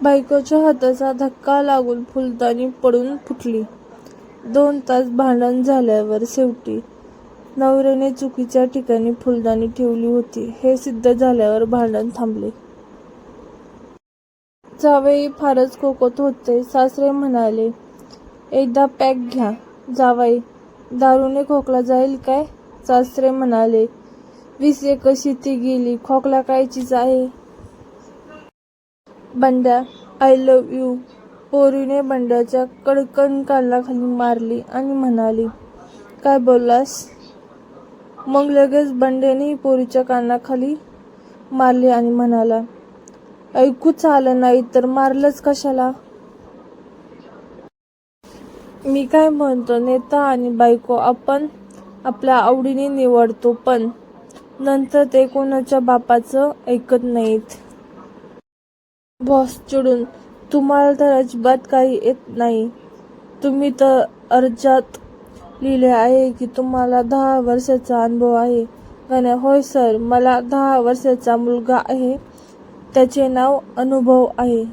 बायकोच्या हाताचा धक्का लागून फुलदाणी पडून फुटली. 2 तास भांडण झाल्यावर शेवटी नवऱ्याने चुकीच्या ठिकाणी फुलदाणी ठेवली होती हे सिद्ध झाल्यावर भांडण थांबले. जावई फारच खोकत होते. सासरे म्हणाले, एकदा पॅक घ्या. जावई, दारूने खोकला जाईल काय? सासरे म्हणाले, 20 एकर शेती गेली, खोकला कायचीच आहे. बंड्या, आय लव्ह यू. पोरीने बंड्याच्या कडकन कानाखाली मारली आणि म्हणाली, काय बोललास? मग लगेच बंड्यानेही पोरीच्या कानाखाली मारले आणि म्हणाला, ऐकूच आलं नाही तर मारलंच कशाला? मी काय म्हणतो, नेता आणि बायको आपण आपल्या आवडीने निवडतो, पण नंतर ते कोणाच्या बापाचं ऐकत नाहीत. बॉस चिडून, तुम्हाला तर अजिबात काही येत नाही. तुम्ही तर अर्जात लिहिले आहे की तुम्हाला 10 वर्षाचा अनुभव आहे. गण्या, होय सर, मला 10 वर्षाचा मुलगा आहे. त्याचे नाव अनुभव आहे.